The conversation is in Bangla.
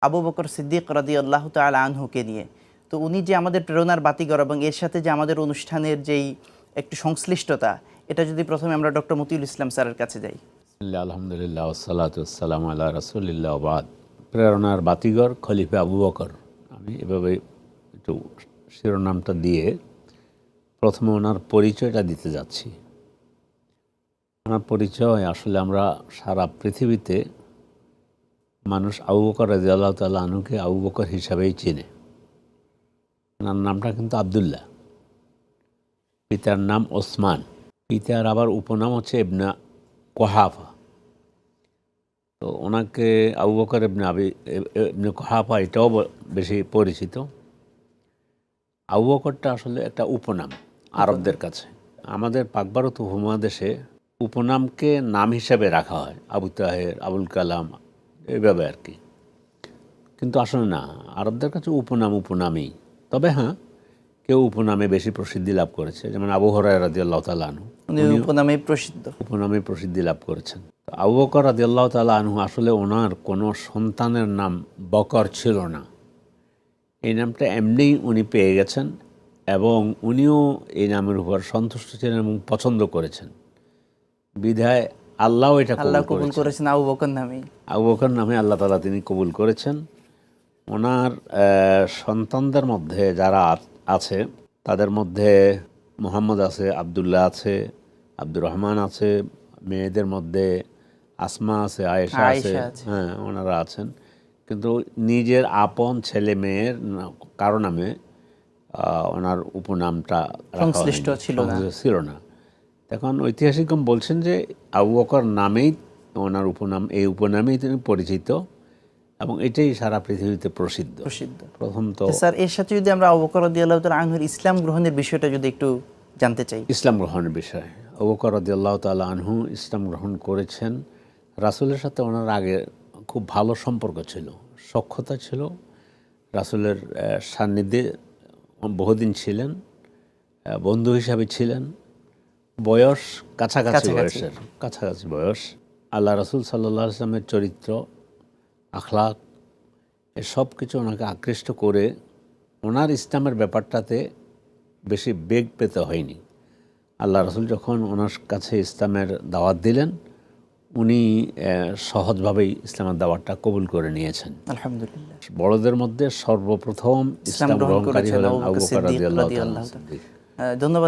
আবু বকর সিদ্দিক রাদিয়াল্লাহু তাআলা আনহুকে নিয়ে। তো উনি যে আমাদের প্রেরণার বাতিঘর এবং এর সাথে যে আমাদের অনুষ্ঠানের যেই একটু সংশ্লিষ্টতা, এটা যদি প্রথমে আমরা ডক্টর মতিউল ইসলাম স্যারের কাছে যাই। আলহামদুলিল্লাহ ওয়াসসালাতু ওয়াসসালামু আলা রাসূলিল্লাহ ওয়া বাদ। প্রেরণার বাতিঘর খলিফা আবু বকর, আমি এভাবে একটু শিরোনামটা দিয়ে প্রথমে ওনার পরিচয়টা দিতে যাচ্ছি। ওনার পরিচয় আসলে আমরা সারা পৃথিবীতে মানুষ আবু বকর রাদিয়াল্লাহু তাআলা আনহুকে আবু বকর হিসাবেই চিনে। ওনার নামটা কিন্তু আব্দুল্লাহ, পিতার নাম ওসমান, পিতার আবার উপনাম হচ্ছে ইবনে কুহাফা। তো ওনাকে আবু বকর ইবনে কুহাফা এটাও বেশি পরিচিত। আবু বকরটা আসলে একটা উপনাম আরবদের কাছে। আমাদের পাক ভারত উপমহাদেশে উপনামকে নাম হিসাবে রাখা হয়, আবু তাহের, আবুল কালাম, এইভাবে আর কি। কিন্তু আসলে না, আরবদের কাছে উপনামই। তবে হ্যাঁ, কেউ উপনামে বেশি প্রসিদ্ধি লাভ করেছে, যেমন আবু হুরায়রা রাদিয়াল্লাহু তাআলা আনহু উনি উপনামে প্রসিদ্ধ। উপনামে প্রসিদ্ধি লাভ করেছেন। তো আবু বকর রাদিয়াল্লাহু তাআলা আনহু আসলে ওনার কোনো সন্তানের নাম বকর ছিল না। এই নামটা এমনিই উনি পেয়ে গেছেন এবং উনিও এই নামের উপর সন্তুষ্ট ছিলেন এবং পছন্দ করেছেন। বিধায় আল্লাহ এটা কবুল করেছেন আবু বকর নামেই। আবু বকর নামে আল্লাহ তাআলা তিনি কবুল করেছেন। ওনার সন্তানদের মধ্যে যারা আছে তাদের মধ্যে মুহাম্মদ আছে, আব্দুল্লাহ আছে, আব্দুর রহমান আছে, মেয়েদের মধ্যে আসমা আছে, আয়েশা আছে, হ্যাঁ ওনারা আছেন। কিন্তু নিজের আপন ছেলে মেয়ের কারো নামে ওনার উপনামটা সংশ্লিষ্ট ছিল না। এখন ঐতিহাসিকগণ বলছেন যে আবু বকর নামেই ওনার এই উপনামেই তিনি পরিচিত এবং এটাই সারা পৃথিবীতে প্রসিদ্ধ। প্রথম তো স্যার, এর সাথে যদি আমরা আবু বকর রাদিয়াল্লাহু তাআলা আনহুর ইসলাম গ্রহণের বিষয়টা যদি একটু জানতে চাই। ইসলাম গ্রহণের বিষয়, আবু বকর রাদিয়াল্লাহু তাআলা আনহু ইসলাম গ্রহণ করেছেন। রাসূলের সাথে ওনার আগে খুব ভালো সম্পর্ক ছিল, সখ্যতা ছিল। রাসূলের সান্নিধ্যে বহুদিন ছিলেন, বন্ধু হিসাবে ছিলেন। বয়স কাছাকাছি বয়স। আল্লাহ রাসূল সাল্লাল্লাহু আলাইহি ওয়াসাল্লামের চরিত্র, আখলাক, এসব কিছু ওনাকে আকৃষ্ট করে ওনার ইসলামের ব্যাপারটাতে বেশি বেগ পেতে হয়নি। আল্লাহ রাসূল যখন ওনার কাছে ইসলামের দাওয়াত দিলেন, উনি সহজভাবেই ইসলামের দাওয়াতটা কবুল করে নিয়েছেন। আলহামদুলিল্লাহ। বড়দের মধ্যে সর্বপ্রথম ইসলাম গ্রহণকারী হলেন আবু বকর রাদিয়াল্লাহু তাআলা। ধন্যবাদ।